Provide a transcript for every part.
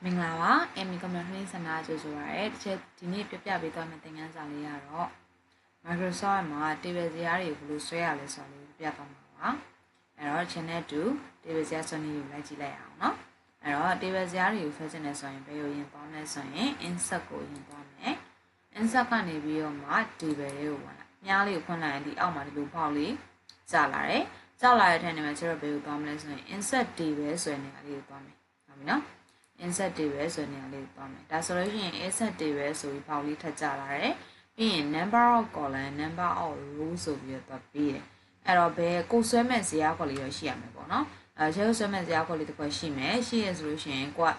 မင်္ဂလာပါ Amy Community ဆန္ဒကြိုဆိုပါရစေ။ဒီနေ့ပြပြပေးသွားမယ့်သင်ခန်းစာလေးကတော့ Microsoft မှာ table ဇာတ်တွေကိုဘယ်လိုဆွဲရလဲဆိုတာလေးပြသွားမှာပါ။အဲ့တော့ channel 2 table ဇာတ်ဆွဲနည်းကိုလိုက်ကြည့်လိုက်အောင်နော်။အဲ့တော့ table ဇာတ်တွေကိုဆွဲချင်တယ်ဆိုရင်ဘယ်လိုရင်သွားမလဲဆိုရင် insert ကိုရင်သွားမယ်။ insert ကနေပြီးတော့မှ table လေးကိုဝင်လိုက်။မြားလေးကိုဖွင့်လိုက်ရင်ဒီအောက်မှာဒီလိုပေါက်လေးကျလာတယ်။ကျလာတဲ့ထဲမှာကျတော့ဘယ်လိုသွားမလဲဆိုရင် insert table ဆွဲနေတာလေးကိုသွားမယ်။ဟုတ်ပြီနော်။ insert table ဆိုနေရာလေးသွားမယ်ဒါဆိုလို့ရှိရင် insert table ဆိုပြီးပေါက်လေးထပ်ကြလာတယ်ပြီးရင် number of column number of row ဆိုပြီးတော့ပြီးတယ်အဲ့တော့ဘယ်ကိုဆွဲမဲ့ဇာတ်ခွက်လေးတော့ရှိရမယ်ပေါ့နော်ကျဲဆွဲမဲ့ဇာတ်ခွက်လေးတစ်ခွက်ရှိမယ်ရှိရဆိုလို့ရှိရင်ကိုက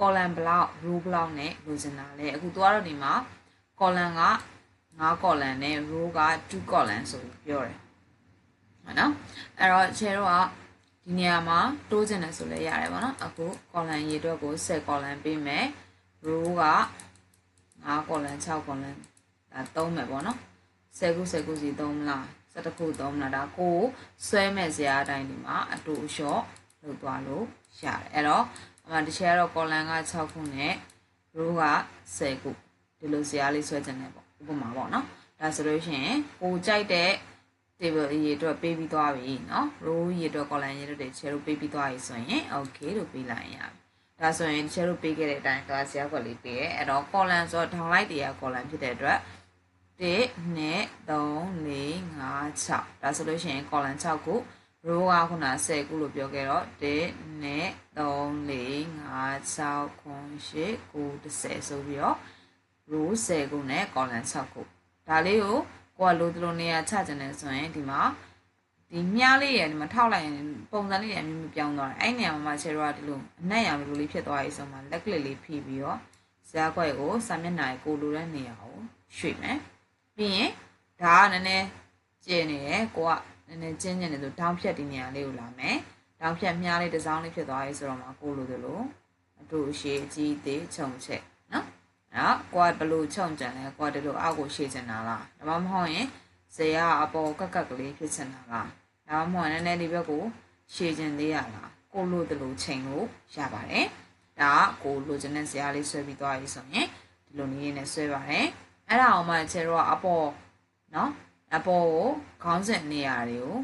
column block row block နဲ့လိုချင်တာလေအခုသွားတော့ဒီမှာ column က9 column နဲ့ row က2 column ဆိုပြီးပြောတယ်ဟုတ်နော်အဲ့တော့ကျဲတော့ဒီနေရာမှာတိုးချင်တယ်ဆိုလည်းရတယ်ပေါ့နော်အခု column ရေအတွက်ကို10 column ပေးမယ် row က5 column 6 column ဒါသုံးမယ်ပေါ့နော်10ခု10ခုစီသုံးမလား11ခုသုံးမလားဒါကိုဆွဲမဲ့ဇာတ်အတိုင်းဒီမှာအတူအလျှော့လုပ်သွားလို့ရတယ်အဲ့တော့တစ်ချက်ကတော့ column က6ခုနဲ့ row က10ခုဒီလိုဇာတ်လေးဆွဲချင်တယ်ပေါ့ဥပမာပေါ့နော်ဒါဆိုလို့ရှိရင်ကိုကြိုက်တဲ့table ရေအတွက်ပေးပြီးသွားပြီเนาะ row ရေအတွက် column ရေအတွက်တွေ share ပေးပြီးသွားပြီဆိုရင် okay လို့ပေးလိုက်ရပြီဒါဆိုရင် share ပေးခဲ့တဲ့အတိုင်းသွားဇာတ်ခွက်လေးပေးရဲအဲ့တော့ column ဆိုတော့ထောင်လိုက်တရား column ဖြစ်တဲ့အတွက်1 2 3 4 5 6ဒါဆိုလို့ရှိရင် column 6ခု row ကခုန10ခုလို့ပြောခဲ့တော့1 2 3 4 5 6 9 10ဆိုပြီးတော့ row 10ခုနဲ့ column 6ခုဒါလေးကိုကိုကလိုတလိုနေရာချကျင်တယ်ဆိုရင်ဒီမှာဒီမြားလေးရဒီမှာထောက်လိုက်ရင်ပုံစံလေးရအမျိုးမျိုးပြောင်းသွားတယ်အဲ့နေရာမှာချေရောကဒီလိုအနက်ရောင်လိုလေးဖြစ်သွားပြီဆိုမှလက်ကလစ်လေးဖိပြီးတော့ဇာတ်ခွက်ကိုစာမျက်နှာကိုလိုတဲ့နေရာကိုရွှေ့မယ်ပြီးရင်ဒါကနည်းနည်းကျင်းနေတယ်ကိုကနည်းနည်းကျင်းကျင်နေဆိုဒေါင်းဖြတ်ဒီနေရာလေးကိုလာမယ်ဒေါင်းဖြတ်မြားလေးတစ်စောင်းလေးဖြစ်သွားပြီဆိုတော့မှကိုလိုသလိုအတူအရှိကြီးသေးခြုံချက်နော်နော်ကိုကဘလို့ချုံကြံလဲကိုကဒီလိုအောက်ကိုရှေ့ချင်တာလားဒါမှမဟုတ်ရင်ဇေယအပေါ်ကက်ကလေးဖြစ်ချင်တာလားဒါမှမဟုတ်နည်းနည်းဒီဘက်ကိုရှေ့ချင်သေးရလားကိုလို့ဒီလိုချိန်လို့ရပါတယ်ဒါကကိုလိုချင်တဲ့ဇေယလေးဆွဲပြီးသွားပြီဆိုရင်ဒီလိုနည်းနဲ့ဆွဲပါတယ်အဲ့ဒါအောင်မှချေတော့အပေါ်နော်အပေါ်ကိုခေါင်းစဉ်နေရာတွေကို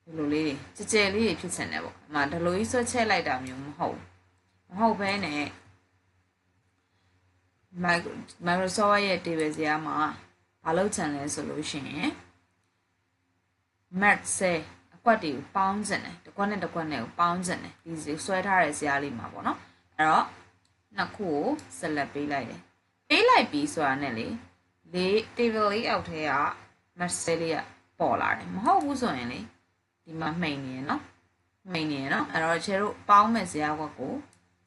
ဒီလိုလေးကြဲကြဲလေးဖြစ်ချင်တယ်ပေါ့အမှဒီလိုကြီးဆွဲချက်လိုက်တာမျိုးမဟုတ်ဘဲနဲ့Microsoft ရဲ့ table ဇာတ်မှာဘာလုပ်ချင်လဲဆိုလို့ရှိရင် math အကွက်တွေကိုပေါင်းချင်တယ်တစ်ခွက်နဲ့တစ်ခွက်နဲ့ကိုပေါင်းချင်တယ်ဒီဆွဲထားတဲ့ဇာတ်လေးမှာပေါ့နော်အဲ့တော့နှစ်ခုကိုဆက်လက်ပေးလိုက်တယ်ပေးလိုက်ပြီးဆိုတာနဲ့လေtable လေးအောက်ထဲက math လေးကပေါ်လာတယ်မဟုတ်ဘူးဆိုရင်လေဒီမှာမှိန်နေရနော်အဲ့တော့ချေတို့ပေါင်းမဲ့ဇာတ်ကွက်ကို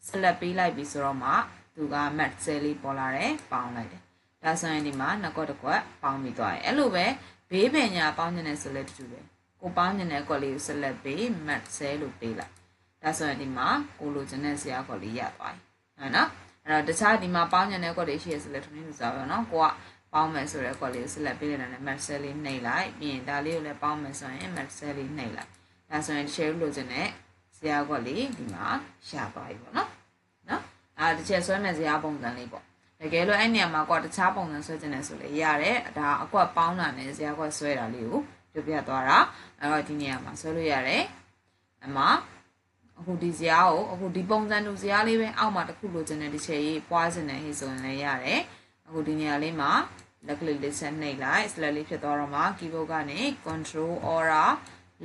ဆက်လက်ပေးလိုက်ပြီးဆိုတော့မှသူက mat cell လေးပေါ်လာတယ်ပေါင်းလိုက်တယ်ဒါဆိုရင်ဒီမှာနှစ်ကွက်တစ်ကွက်ပေါင်းပြီးသွားတယ်အဲ့လိုပဲဘေးပင်ညာပေါင်းခြင်းနဲ့ဆိုလဲတူတူပဲကိုပေါင်းခြင်းနဲ့ကွက်လေးကိုဆက်လက်ပေး mat cell လို့ပေးလိုက်ဒါဆိုရင်ဒီမှာကိုလိုချင်တဲ့ဇာတ်ကွက်လေးရသွားပြီဟုတ်နော်အဲ့တော့တခြားဒီမှာပေါင်းခြင်းနဲ့ကွက်လေးရှိရဆိုလဲထမင်းလို့ဆိုပါတော့ကိုကပေါင်းမယ်ဆိုတဲ့ကွက်လေးကိုဆက်လက်ပေးလိုက်တယ် mat cell လေးနှိပ်လိုက်ပြီးရင်ဒါလေးကိုလည်းပေါင်းမယ်ဆိုရင် mat cell လေးနှိပ်လိုက်ဒါဆိုရင် share လိုချင်တဲ့ဇာတ်ကွက်လေးဒီမှာရသွားပြီပေါ့နော်တစ်ချက်ဆွဲမဲ့ဇာတ်ပုံစံလေးပေါ့တကယ်လို့အဲ့နေရာမှာကွာတခြားပုံစံဆွဲခြင်းနဲ့ဆိုလေရတယ်ဒါအကွက်ပေါင်းတာနဲ့ဇာတ်ကွက်ဆွဲတာလေးကိုပြသွားတာအဲ့တော့ဒီနေရာမှာဆွဲလို့ရတယ်အမအခုဒီဇာတ်ကိုအခုဒီပုံစံတူဇာတ်လေးပဲအောက်မှာတစ်ခုလိုချင်တဲ့တစ်ချက်ရေးပွားခြင်းနဲ့ဟိဆိုရင်လည်းရတယ်အခုဒီနေရာလေးမှာလက်ကလစ်လေးဆက်နှိပ်လိုက် select လေးဖြစ်သွားတော့မှ keyboard ကနေ control aura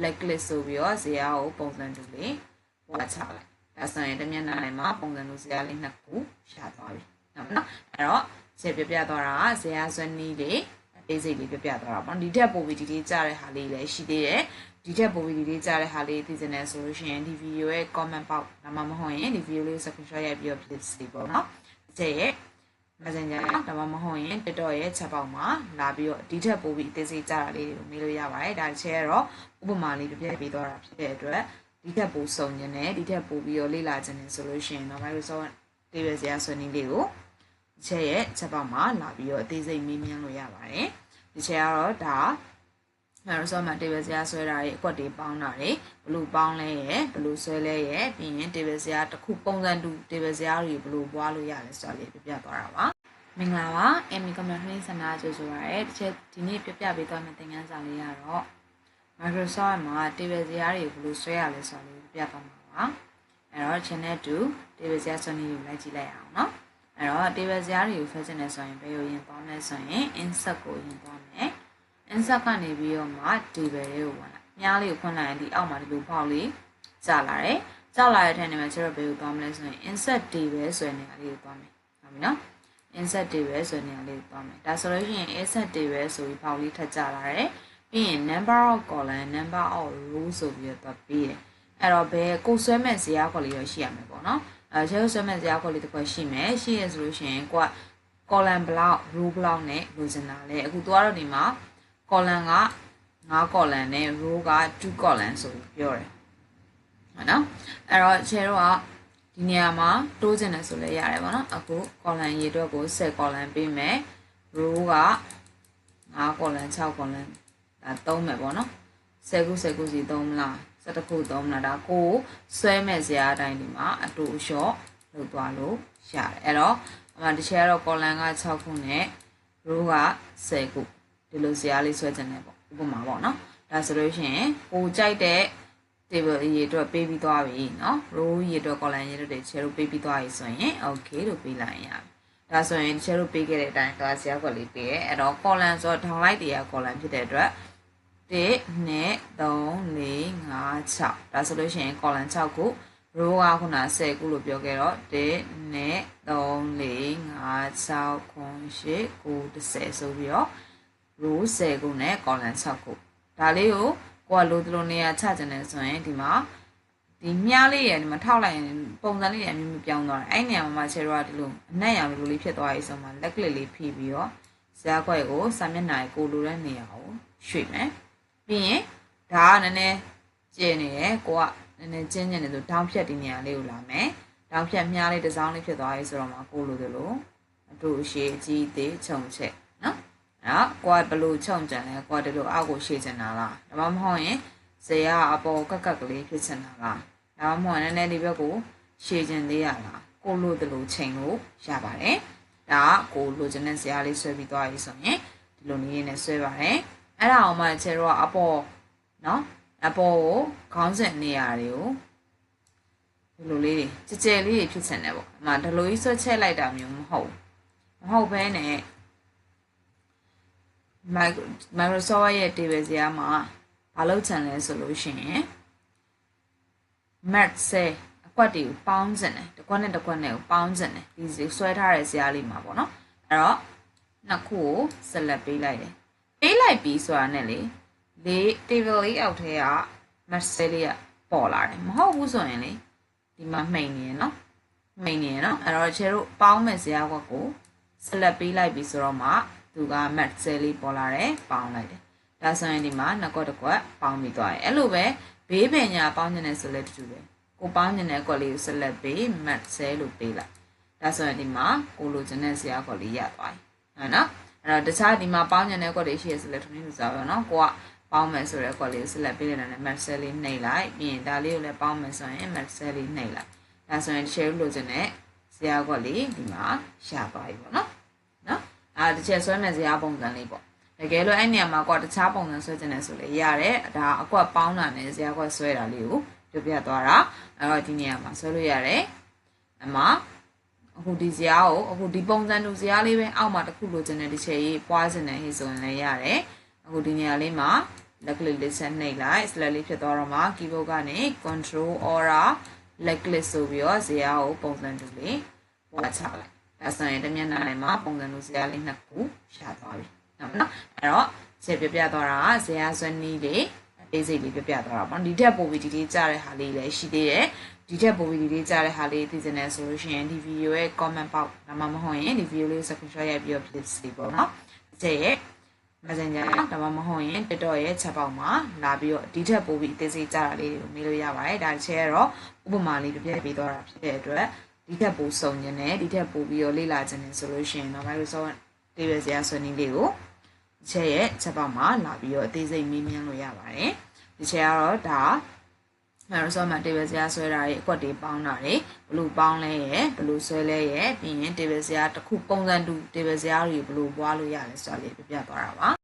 left click ဆိုပြီးတော့ဇာတ်ကိုပုံစံတူလေးပွားချလိုက်ဒါဆိုရင်တမျက်နှာတိုင်းမှာပုံစံလိုဇာတ်လေးနှစ်ခုရှာသွားပြီနော်အဲ့တော့ဇာတ်ပြသွားတာဇာတ်ဆွဲနည်းလေးအသေးစိတ်လေးပြသွားတာပေါ့ဒီထက်ပိုပြီးဒီလေးကြားတဲ့ဟာလေးလည်းရှိသေးတယ်ဒီထက်ပိုပြီးဒီလေးကြားတဲ့ဟာလေးသိစင်နေဆိုလို့ရှိရင်ဒီဗီဒီယိုရဲ့ comment box ဒါမှမဟုတ်ရင်ဒီဗီဒီယိုလေး screenshot ရိုက်ပြီးတော့ please စီပေါ့နော်ဇာတ်ရဲ့ messenger ဒါမှမဟုတ်ရင် TikTok ရဲ့ chat box မှာလာပြီးတော့ဒီထက်ပိုပြီးအသေးစိတ်ကြားတာလေးတွေကိုမေးလို့ရပါတယ်ဒါချဲကတော့ဥပမာလေးပြပေးသွားတာဖြစ်တဲ့အတွက်ဒီထက်ပိုစုံခြင်းနဲ့ဒီထက်ပိုပြီးတော့လေ့လာခြင်းနဲ့ဆိုလို့ရှိရင်တော့ Microsoft table ဇာတ်ဆွဲနည်းလေးကိုဒီချက်ပေါက်မှာလာပြီးတော့အသေးစိတ်မေးမြန်းလို့ရပါတယ်ဒီချက်ကတော့ဒါ Microsoft မှာ table ဇာတ်ဆွဲတာတွေအကွက်တွေပေါင်းတာတွေဘယ်လိုပေါင်းလဲရယ်ဘယ်လိုဆွဲလဲရယ်ပြီးရင် table ဇာတ်တစ်ခုပုံစံတူ table ဇာတ်တွေဘယ်လိုပွားလို့ရလဲဆိုတာလေးပြသွားတာပါမင်္ဂလာပါ Amy Community စနာကြိုဆိုပါရစေတစ်ချက်ဒီနေ့ပြပေးသွားမယ့်သင်ခန်းစာလေးကတော့ Microsoft မှာ table ဇာတ်တွေဘယ်လိုဆွဲရလဲဆိုတာလေးပြသွားမှာပါအဲ့တော့ channel 2 table ဇာတ်ဆွဲနည်းကိုလိုက်ကြည့်လိုက်အောင်နော်အဲ့တော့ table ဇာတ်တွေကိုဆွဲချင်တယ်ဆိုရင်ဘယ်လိုရင်ပေါင်းလဲဆိုရင် insert ကိုရင်ပေါင်းမယ်insert ကနေပြီးတော့မှ table လေးကိုဝင်လာမြားလေးကိုဖွင့်လိုက်ရင်ဒီအောက်မှာဒီလိုပေါက်လေးကျလာတယ်ကျလာတဲ့ထဲမှာကျတော့ဘယ်ကိုသွားမလဲဆိုရင် insert table ဆိုတဲ့နေရာလေးကိုသွားမယ်ဟုတ်ပြီနော် insert table ဆိုတဲ့နေရာလေးကိုသွားမယ်ဒါဆိုလို့ရှိရင် insert table ဆိုပြီးပေါက်လေးထပ်ကျလာတယ်ပြီးရင် number of column number of row ဆိုပြီးတော့ပြီးတယ်အဲ့တော့ဘယ်ကိုဆွဲမဲ့ဇာတ်ခေါ်လေးရရှိရမယ်ပေါ့နော်ကျဲဆွဲမဲ့ဇာတ်ခေါ်လေးတစ်ခွက်ရှိမယ်ရှိရဆိုလို့ရှိရင်ကိုက column block row block နဲ့လိုချင်တာလေအခုတော့ဒီမှာcolumn က9 column နဲ့ row က2 column ဆိုပြီးပြောတယ်ဟုတ်နော်အဲ့တော့ခြေတော့ဒီနေရာမှာတိုးချင်တယ်ဆိုလည်းရတယ်ပေါ့နော်အခု column ရေအတွက်ကို10 column ပေးမယ် row က9 column 6 column ဒါသုံးမယ်ပေါ့နော်10ခု10ခုစီသုံးမလား17ခုသုံးမလားဒါကိုဆွဲမဲ့ဇာတ်အတိုင်းဒီမှာအတူအလျှော့လုပ်သွားလို့ရတယ်အဲ့တော့အမှတစ်ချက်ကတော့ column က6ခုနဲ့ row က10ခုဒီလိုဇာတ်လေးဆွဲချင်တယ်ပေါ့ဥပမာပေါ့နော်ဒါဆိုလို့ရှိရင်ကိုကြိုက်တဲ့ table ရေအတွက်ပေးပြီးသွားပြီเนาะ row ရေအတွက် column ရေအတွက်တွေချဲလို့ပေးပြီးသွားပြီဆိုရင် okay လို့ပေးလိုက်ရပြီဒါဆိုရင်ချဲလို့ပေးခဲ့တဲ့အတိုင်းသွားဇာတ်ကွက်လေးပေးရဲအဲ့တော့ column ဆိုတော့ downlight တွေက column ဖြစ်တဲ့အတွက်1 2 3 4 5 6ဒါဆိုလို့ရှိရင် column 6ခု row ကခုန10ခုလို့ပြောခဲ့တော့1 2 3 4 5 6 9 10ဆိုပြီးတော့ row 10ခုနဲ့ column 6ခုဒါလေးကိုကိုကလိုလိုနေရာချချင်တယ်ဆိုရင်ဒီမှာဒီမြားလေးရဒီမှာထောက်လိုက်ရင်ပုံစံလေးရအမျိုးမျိုးပြောင်းသွားတယ်အဲ့နေရာမှာချေတော့ဒီလိုအနက်ရောင်လိုလေးဖြစ်သွားပြီဆိုမှလက်ကလစ်လေးဖိပြီးတော့ဇာတ်ခွက်ကိုစာမျက်နှာကိုလိုတဲ့နေရာကိုရွှေ့မယ်ပြီးရင်ဒါကနည်းနည်းကျင်းနေတယ်ကိုကနည်းနည်းကျင်းနေတယ်ဆိုဒေါင်းဖြတ်ဒီနေရာလေးကိုလာမယ်ဒေါင်းဖြတ်မြားလေးတစ်စောင်းလေးဖြစ်သွားပြီဆိုတော့မှကိုလိုလိုအတူရှည်အကြီးသေးခြုံချက်နော်အဲ့ကိုကဘလို့ခြုံကြံလဲကိုကဒီလိုအောက်ကိုရှည်ချင်တာလားဒါမှမဟုတ်ရင်ဇေယျအပေါ်ကက်ကလေးဖြစ်ချင်တာလားဒါမှမဟုတ်နည်းနည်းဒီဘက်ကိုရှည်ချင်သေးရလားကိုလိုတလို့ချိန်လို့ရပါတယ်ဒါကကိုလိုချင်တဲ့ဇေယျလေးဆွဲပြီးသွားပြီဆိုရင်ဒီလိုနည်းနဲ့ဆွဲပါတယ်အဲ့ဒါအောင်မှချေတော့အပေါ်နော်အပေါ်ကိုခေါင်းစဉ်နေရာတွေကိုဒီလိုလေးတွေကြဲလေးတွေဖြစ်ချင်တယ်ပေါ့အမှဒီလိုကြီးဆွဲချက်လိုက်တာမျိုးမဟုတ်ဘဲနဲ့ Microsoft ရဲ့ table ဇာတ်မှာဘာလုပ်ချင်လဲဆိုလို့ရှိရင် match အကွက်တွေကိုပေါင်းချင်တယ်တစ်ခွက်နဲ့တစ်ခွက်နဲ့ကိုပေါင်းချင်တယ်ဒီဆွဲထားတဲ့ဇာတ်လေးမှာပေါ့နော်အဲ့တော့နှစ်ခုကို select ပေးလိုက်တယ်ပေးလိုက်ပြီးဆိုတာနဲ့လေ table လေးအောက်ထဲက match လေးကပေါ်လာတယ်မဟုတ်ဘူးဆိုရင်လေဒီမှာမှိန်နေရနော်အဲ့တော့ချေတို့ပေါင်းမဲ့ဇာတ်ကွက်ကို select ပေးလိုက်ပြီးဆိုတော့မှသူက match လေးပေါ်လာတယ်ပေါင်းလိုက်တယ်ဒါဆိုရင်ဒီမှာနှစ်ကွက်တစ်ကွက်ပေါင်းပြီးသွားတယ်အဲ့လိုပဲဘေးပင်ညာပေါင်းနေတယ်ဆိုလဲတူတူပဲကိုပေါင်းနေတဲ့ကွက်လေးကို select ပေး match လို့ပေးလိုက်ဒါဆိုရင်ဒီမှာကိုလိုချင်တဲ့ဇာတ်ကွက်လေးရသွားပြီဟုတ်နော်အဲ့တော့တခြားဒီမှာပေါင်းနေတဲ့ကွက်တွေရှိရဆိုလဲထမင်းလူစားပဲနော်ကိုကပေါင်းမယ်ဆိုတဲ့ကွက်လေးကို select ပေးလိုက်တယ် match လေးနှိပ်လိုက်ပြီးရင်ဒါလေးကိုလည်းပေါင်းမယ်ဆိုရင် match လေးနှိပ်လိုက်ဒါဆိုရင် share လိုချင်တဲ့ဇာတ်ကွက်လေးဒီမှာရသွားပြီပေါ့နော်တစ်ချက်ဆွဲမဲ့ဇာတ်ပုံစံလေးပေါ့တကယ်လို့အဲ့နေရာမှာကွာတခြားပုံစံဆွဲချင်တယ်ဆိုလေရတယ်ဒါအကွက်ပေါင်းတာနဲ့ဇာတ်ကွက်ဆွဲတာလေးကိုပြပြသွားတာအဲ့တော့ဒီနေရာမှာဆွဲလို့ရတယ်အမှအခုဒီဇာတ်ကိုအခုဒီပုံစံတူဇာတ်လေးပဲအောက်မှာတစ်ခုလိုချင်တဲ့တစ်ချက်ရေးပွားချင်တဲ့ဟိဆိုရင်လည်းရတယ်အခုဒီနေရာလေးမှာလက်ကလစ်လေးဆက်နှိပ်လိုက် select လေးဖြစ်သွားတော့မှ keyboard ကနေ control aura left click ဆိုပြီးတော့ဇာတ်ကိုပုံစံတူလေးပွားချလိုက်ဒါဆိုရင်တမျက်နှာလေးမှာပုံစံတူဇာတ်လေးနှစ်ခုရှာသွားပြီနော်အဲ့တော့ဇာတ်ပြသွားတာဇာတ်ဆွဲနည်းလေးအေးစိတ်လေးပြသွားတာပေါ့ဒီထက်ပိုပြီးဒီလေးကြားတဲ့ဟာလေးလည်းရှိသေးတယ်ဒီထက်ပိုပြီးဒီလေးကြားတဲ့ဟာလေးသိစင်နေဆိုလို့ရှိရင်ဒီဗီဒီယိုရဲ့ comment box ဒါမှမဟုတ်ရင်ဒီဗီဒီယိုလေး screenshot ရိုက်ပြီးတော့ဖြစ်စီပေါ့နော်ဇာတ်ရဲ့ Messenger ဒါမှမဟုတ်ရင် TikTok ရဲ့ chat box မှာလာပြီးတော့ဒီထက်ပိုပြီးအသေးစိတ်ကြားတာလေးတွေကိုမေးလို့ရပါတယ်ဒါတစ်ချက်ကတော့ဥပမာလေးပြပြပေးသွားတာဖြစ်တဲ့အတွက်ဒီထက်ပိုစုံနေတယ်ဒီထက်ပိုပြီးတော့လေ့လာခြင်းနေဆိုလို့ရှိရင်တော့ Microsoft table ဇာတ်ဆွဲနည်းလေးကို ချက်ရဲ့ချက်ပေါက်မှာလာပြီးတော့အသေးစိတ်မေးမြန်းလို့ရပါတယ်ဒီချက်ကတော့ဒါ Microsoft မှာ table ဇယားဆွဲတာတွေအကွက်တွေပေါင်းတာတွေဘလို့ပေါင်းလဲရဲ့ဘလို့ဆွဲလဲရဲ့ပြီးရင် table ဇယားတစ်ခုပုံစံတူ table ဇယားတွေဘလို့ပွားလို့ရလဲဆိုတာလေးပြပြသွားတာပါ